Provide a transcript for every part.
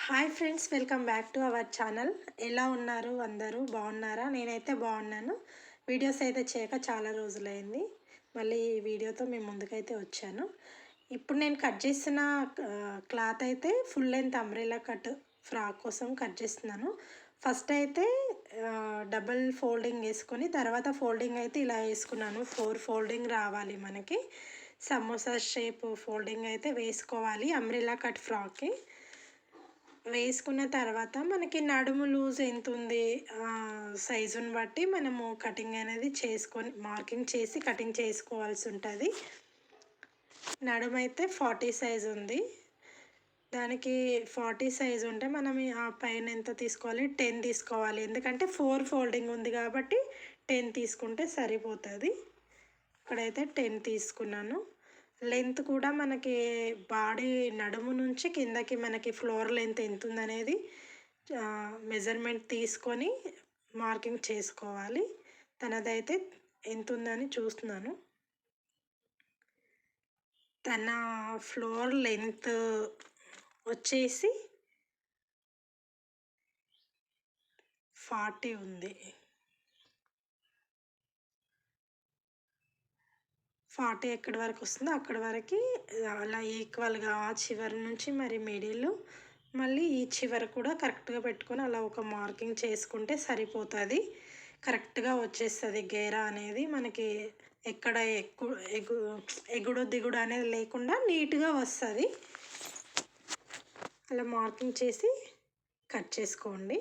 Hi friends, welcome back to our channel. ఎలా ఉన్నారు? అందరూ బాగున్నారా? నేనైతే బాగున్నాను. వీడియోస్ అయితే చేయక చాలా రోజులైంది. మళ్ళీ ఈ వీడియోతో మేము ముందుకైతే వచ్చాను. ఇప్పుడు నేను కట్ చేసిన క్లాత్ అయితే full length umbrella cut frock కోసం కట్ చేస్తున్నాను. ఫస్ట్ అయితే డబుల్ ఫోల్డింగ్ వేసుకొని తర్వాత ఫోల్డింగ్ అయితే ఇలా వేసుకున్నాను. 4 ఫోల్డింగ్ రావాలి మనకి. సమోసా షేప్ ఫోల్డింగ్ అయితే వేసుకోవాలి అంబ్రెల్లా కట్ ఫ్రాక్కి. వేసుకున్న తర్వాత మనకి నడుము లూజ్ ఎంత ఉంది సైజుని బట్టి మనము కటింగ్ అనేది చేసుకొని మార్కింగ్ చేసి కటింగ్ చేసుకోవాల్సి ఉంటుంది. నడుము అయితే 40 సైజు ఉంది. దానికి 40 సైజు ఉంటే మనం ఆ పైన ఎంత తీసుకోవాలి? 10 తీసుకోవాలి. ఎందుకంటే 4 ఫోల్డింగ్ ఉంది కాబట్టి 10 తీసుకుంటే సరిపోతుంది. ఇక్కడైతే 10 తీసుకున్నాను. లెంత్ కూడా మనకి బాడీ నడుము నుంచి కిందకి మనకి ఫ్లోర్ లెంత్ ఎంత ఉందనేది మెజర్మెంట్ తీసుకొని మార్కింగ్ చేసుకోవాలి. తనదైతే ఎంత ఉందని చూస్తున్నాను. తన ఫ్లోర్ లెంత్ వచ్చేసి 40 ఉంది. 40 ఎక్కడి వరకు వస్తుందో అక్కడి వరకు అలా ఈక్వల్గా ఆ చివరి నుంచి మరి మిడిల్ మళ్ళీ ఈ చివరి కూడా కరెక్ట్గా పెట్టుకొని అలా ఒక మార్కింగ్ చేసుకుంటే సరిపోతుంది. కరెక్ట్గా వచ్చేస్తుంది. గేరా అనేది మనకి ఎక్కడ ఎగుడు దిగుడు అనేది లేకుండా నీట్గా వస్తుంది. అలా మార్కింగ్ చేసి కట్ చేసుకోండి.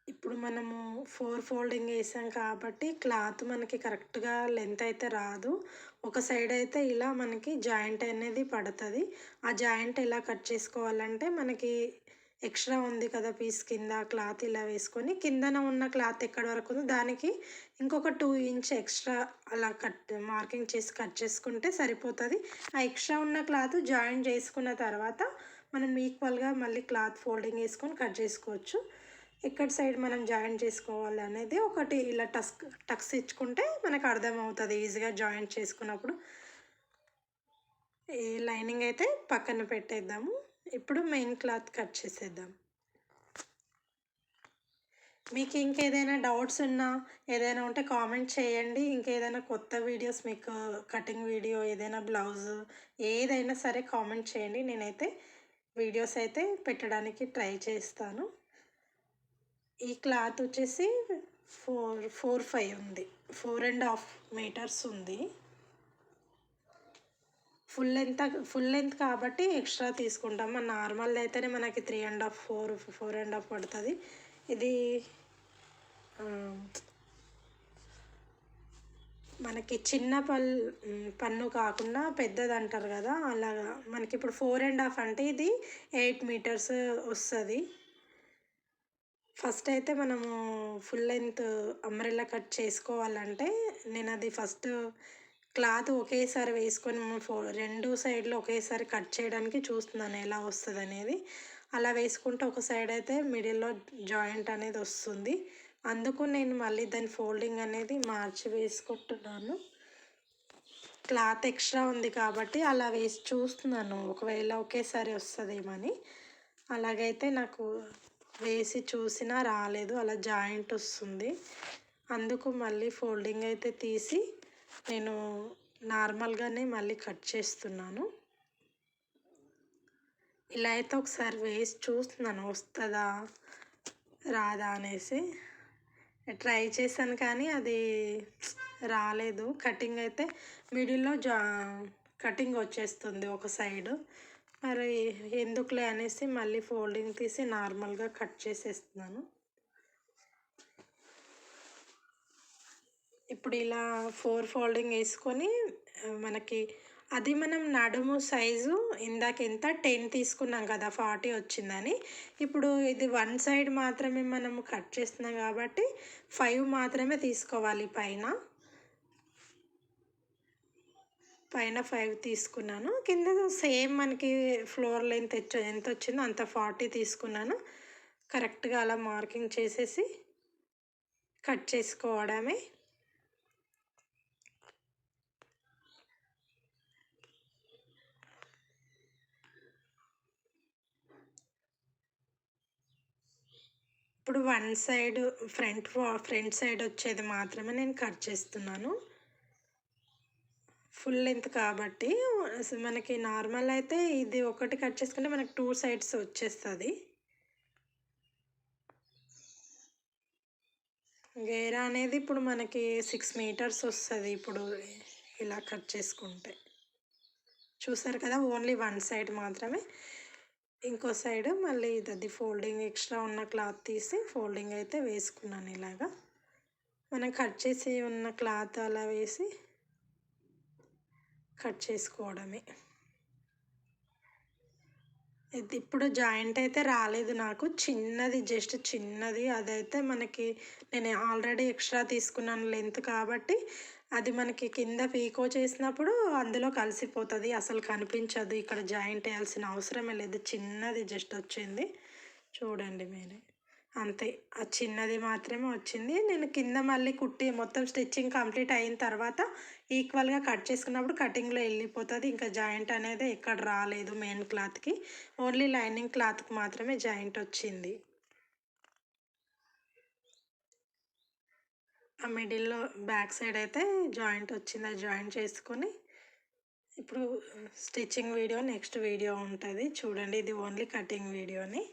ఇప్పుడు మనము 4 ఫోల్డింగ్ వేసాం కాబట్టి క్లాత్ మనకి కరెక్ట్గా లెంత్ అయితే రాదు. ఒక సైడ్ అయితే ఇలా మనకి జాయింట్ అనేది పడుతుంది. ఆ జాయింట్ ఎలా కట్ చేసుకోవాలంటే మనకి ఎక్స్ట్రా ఉంది కదా పీస్ కింద క్లాత్ ఇలా వేసుకొని కిందన ఉన్న క్లాత్ ఎక్కడి వరకు ఉందో దానికి ఇంకొక 2 ఇంచ్ ఎక్స్ట్రా అలా మార్కింగ్ చేసి కట్ చేసుకుంటే సరిపోతుంది. ఆ ఎక్స్ట్రా ఉన్న క్లాత్ జాయింట్ చేసుకున్న తర్వాత మనం ఈక్వల్గా మళ్ళీ క్లాత్ ఫోల్డింగ్ వేసుకొని కట్ చేసుకోవచ్చు. ఎక్కడ సైడ్ మనం జాయింట్ చేసుకోవాలి అనేది ఒకటి ఇలా టక్స్ ఇచ్చుకుంటే మనకు అర్థమవుతుంది ఈజీగా జాయింట్ చేసుకున్నప్పుడు. ఈ లైనింగ్ అయితే పక్కన పెట్టేద్దాము. ఇప్పుడు మెయిన్ క్లాత్ కట్ చేసేద్దాం. మీకు ఇంకేదైనా డౌట్స్ ఉన్నా ఏదైనా ఉంటే కామెంట్ చేయండి. ఇంకేదైనా కొత్త వీడియోస్ మీకు కటింగ్ వీడియో ఏదైనా బ్లౌజ్ ఏదైనా సరే కామెంట్ చేయండి. నేనైతే వీడియోస్ అయితే పెట్టడానికి ట్రై చేస్తాను. ఈ క్లాత్ వచ్చేసి 4.5 ఉంది. 4.5 మీటర్స్ ఉంది. ఫుల్ లెంత్ కాబట్టి ఎక్స్ట్రా తీసుకుంటాం. మన నార్మల్ అయితేనే మనకి 3.5 4.5 పడుతుంది. ఇది మనకి చిన్న పన్ను కాకుండా పెద్దది అంటారు కదా, అలాగా మనకి ఇప్పుడు 4.5 అంటే ఇది 8 మీటర్స్ వస్తుంది. ఫస్ట్ అయితే మనము ఫుల్ లెంత్ అంబ్రెల్లా కట్ చేసుకోవాలంటే నేను అది ఫస్ట్ క్లాత్ ఒకేసారి వేసుకొని రెండు సైడ్లు ఒకేసారి కట్ చేయడానికి చూస్తున్నాను ఎలా వస్తుంది అనేది. అలా వేసుకుంటే ఒక సైడ్ అయితే మిడిల్లో జాయింట్ అనేది వస్తుంది. అందుకు నేను మళ్ళీ దాని ఫోల్డింగ్ అనేది మార్చి వేసుకుంటున్నాను. క్లాత్ ఎక్స్ట్రా ఉంది కాబట్టి అలా వేసి చూస్తున్నాను ఒకవేళ ఒకేసారి వస్తుందేమని. అలాగైతే నాకు వేసి చూసినా రాలేదు, అలా జాయింట్ వస్తుంది. అందుకు మళ్ళీ ఫోల్డింగ్ అయితే తీసి నేను నార్మల్గానే మళ్ళీ కట్ చేస్తున్నాను. ఇలా అయితే ఒకసారి వేసి చూస్తున్నాను వస్తుందా రాదా అనేసి. ట్రై చేశాను కానీ అది రాలేదు. కటింగ్ అయితే మిడిల్లో కటింగ్ వచ్చేస్తుంది ఒక సైడు. మరి ఎందుకులే అనేసి మళ్ళీ ఫోల్డింగ్ తీసి నార్మల్గా కట్ చేసేస్తున్నాను. ఇప్పుడు ఇలా 4 ఫోల్డింగ్ వేసుకొని మనకి అది మనం నడుము సైజు ఇందాక ఎంత 10 తీసుకున్నాం కదా, 40 వచ్చిందని. ఇప్పుడు ఇది 1 సైడ్ మాత్రమే మనము కట్ చేస్తున్నాం కాబట్టి 5 మాత్రమే తీసుకోవాలి. పైన 5 తీసుకున్నాను. కింద సేమ్ మనకి ఫ్లోర్ లెంత్ ఎంత వచ్చిందో అంత 40 తీసుకున్నాను. కరెక్ట్గా అలా మార్కింగ్ చేసేసి కట్ చేసుకోవడమే. ఇప్పుడు వన్ సైడ్ ఫ్రంట్ సైడ్ వచ్చేది మాత్రమే నేను కట్ చేస్తున్నాను. ఫుల్ లెంత్ కాబట్టి అసలు మనకి నార్మల్ అయితే ఇది ఒకటి కట్ చేసుకుంటే మనకి 2 సైడ్స్ వచ్చేస్తుంది. గేరా అనేది ఇప్పుడు మనకి 6 మీటర్స్ వస్తుంది ఇప్పుడు ఇలా కట్ చేసుకుంటే. చూసారు కదా, ఓన్లీ వన్ సైడ్ మాత్రమే. ఇంకో సైడ్ మళ్ళీ ఇది ఫోల్డింగ్ ఎక్స్ట్రా ఉన్న క్లాత్ తీసి ఫోల్డింగ్ అయితే వేసుకున్నాను. ఇలాగా మనం కట్ చేసి ఉన్న క్లాత్ అలా వేసి కట్ చేసుకోవడమే. ఇది ఇప్పుడు జాయింట్ అయితే రాలేదు నాకు, చిన్నది, జస్ట్ చిన్నది. అదైతే మనకి నేను ఆల్రెడీ ఎక్స్ట్రా తీసుకున్నాను లెంత్ కాబట్టి అది మనకి కింద పీకో చేసినప్పుడు అందులో కలిసిపోతుంది, అసలు కనిపించదు. ఇక్కడ జాయింట్ వేయాల్సిన అవసరమే లేదు, చిన్నది జస్ట్ వచ్చింది. చూడండి మీరే, అంతే. ఆ చిన్నది మాత్రమే వచ్చింది. నేను కింద మళ్ళీ కుట్టి మొత్తం స్టిచ్చింగ్ కంప్లీట్ అయిన తర్వాత ఈక్వల్గా కట్ చేసుకున్నప్పుడు కటింగ్లో వెళ్ళిపోతుంది. ఇంకా జాయింట్ అనేది ఎక్కడ రాలేదు. మెయిన్ క్లాత్కి ఓన్లీ లైనింగ్ క్లాత్కి మాత్రమే జాయింట్ వచ్చింది. ఆ మిడిల్లో బ్యాక్ సైడ్ అయితే జాయింట్ వచ్చింది. అది జాయింట్ చేసుకొని ఇప్పుడు స్టిచ్చింగ్ వీడియో నెక్స్ట్ వీడియో ఉంటుంది చూడండి. ఇది ఓన్లీ కటింగ్ వీడియోని.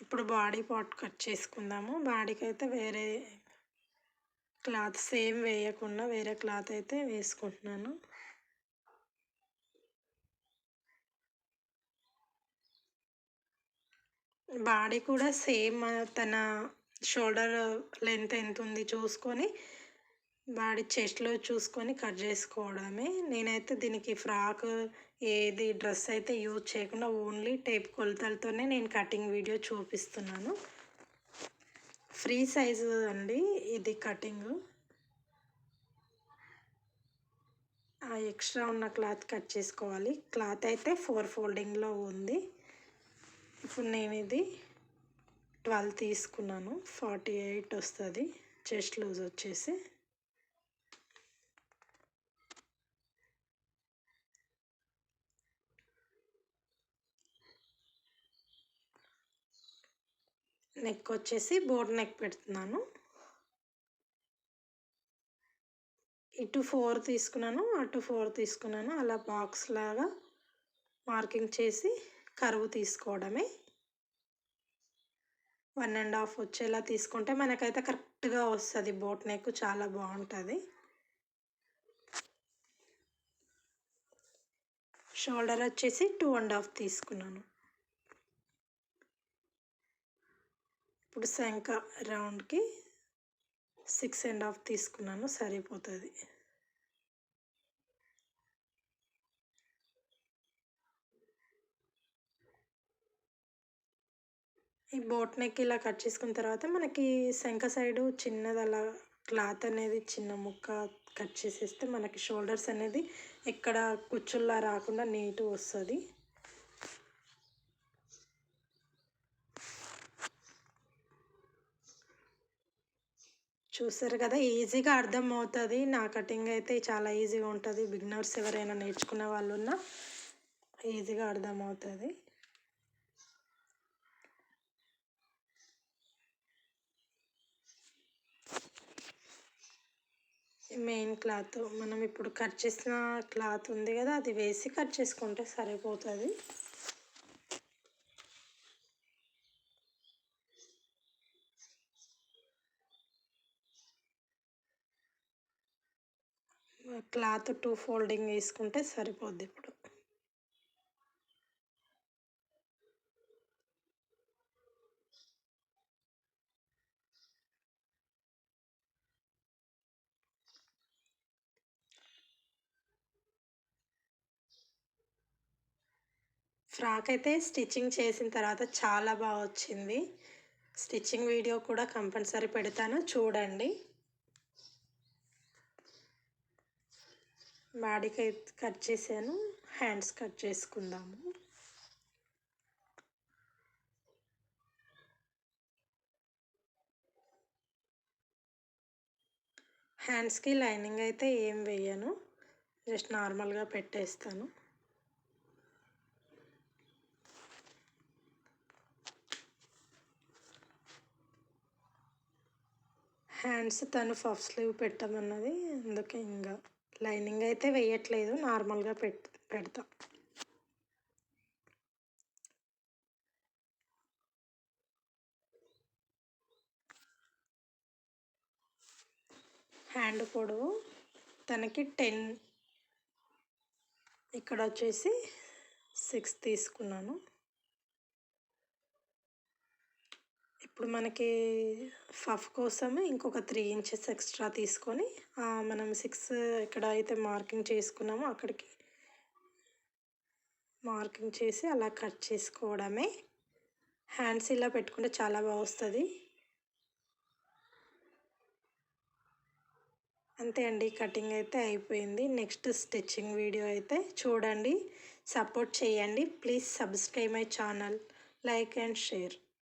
ఇప్పుడు బాడీ పార్ట్ కట్ చేసుకుందాము. బాడీకి అయితే వేరే క్లాత్ సేమ్ వేయకుండా వేరే క్లాత్ అయితే వేసుకుంటున్నాను. బాడీ కూడా సేమ్ తన షోల్డర్ లెంత్ ఎంత ఉంది చూసుకొని బాడీ చెస్ట్లో చూసుకొని కట్ చేసుకోవడమే. నేనైతే దీనికి ఫ్రాక్ ఏది డ్రెస్ అయితే యూజ్ చేయకుండా ఓన్లీ టేప్ కొలతలతోనే నేను కటింగ్ వీడియో చూపిస్తున్నాను. ఫ్రీ సైజు అండి ఇది కటింగ్. ఆ ఎక్స్ట్రా ఉన్న క్లాత్ కట్ చేసుకోవాలి. క్లాత్ అయితే 4 ఫోల్డింగ్లో ఉంది. ఇప్పుడు నేను ఇది 12 తీసుకున్నాను. 48 వస్తుంది చెస్ట్ లూజ్ వచ్చేసి. నెక్ వచ్చేసి బోట్ నెక్ పెడుతున్నాను. ఇటు 4 తీసుకున్నాను, అటు 4 తీసుకున్నాను. అలా బాక్స్ లాగా మార్కింగ్ చేసి కరువు తీసుకోవడమే. 1.5 వచ్చేలా తీసుకుంటే మనకైతే కరెక్ట్గా వస్తుంది. బోట్ నెక్ చాలా బాగుంటుంది. షోల్డర్ వచ్చేసి 2.5 తీసుకున్నాను. ఇప్పుడు శంఖ రౌండ్కి 6.5 తీసుకున్నాను, సరిపోతుంది. ఈ బోట్ నెక్ ఇలా కట్ చేసుకున్న తర్వాత మనకి శంఖ సైడు చిన్నది అలా క్లాత్ అనేది చిన్న ముక్క కట్ చేసేస్తే మనకి షోల్డర్స్ అనేది ఎక్కడ కుచ్చుల్లా రాకుండా నీట్గా వస్తుంది. చూసారు కదా, ఈజీగా అర్థమవుతుంది. నా కటింగ్ అయితే చాలా ఈజీగా ఉంటుంది. బిగినర్స్ ఎవరైనా నేర్చుకునే వాళ్ళు ఉన్నా ఈజీగా అర్థమవుతుంది. మెయిన్ క్లాత్ మనం ఇప్పుడు కట్ చేసిన క్లాత్ ఉంది కదా, అది వేసి కట్ చేసుకుంటే సరిపోతుంది. క్లాత్ 2 ఫోల్డింగ్ వేసుకుంటే సరిపోద్ది. ఇప్పుడు ఫ్రాక్ అయితే స్టిచ్చింగ్ చేసిన తర్వాత చాలా బాగా వచ్చింది. స్టిచ్చింగ్ వీడియో కూడా కంపల్సరీ పెడతాను, చూడండి. బాడీకి కట్ చేశాను, హ్యాండ్స్ కట్ చేసుకుందాము. హ్యాండ్స్కి లైనింగ్ అయితే ఏం వేయను, జస్ట్ నార్మల్గా పెట్టేస్తాను. హ్యాండ్స్ తను పఫ్ స్లీవ్ పెట్టమన్నది, అందుకే ఇంకా లైనింగ్ అయితే వేయట్లేదు, నార్మల్గా పెడతా. హ్యాండ్ పొడవు తనకి 10, ఇక్కడ వచ్చేసి 6 తీసుకున్నాను. ఇప్పుడు మనకి పఫ్ కోసం ఇంకొక 3 ఇంచెస్ ఎక్స్ట్రా తీసుకొని మనం 6 ఎక్కడ అయితే మార్కింగ్ చేసుకున్నామో అక్కడికి మార్కింగ్ చేసి అలా కట్ చేసుకోవడమే. హ్యాండ్స్ ఇలా పెట్టుకుంటే చాలా బాగా వస్తుంది. అంతే అండి, కటింగ్ అయితే అయిపోయింది. నెక్స్ట్ స్టిచ్చింగ్ వీడియో అయితే చూడండి, సపోర్ట్ చేయండి. Please subscribe my channel, like and share.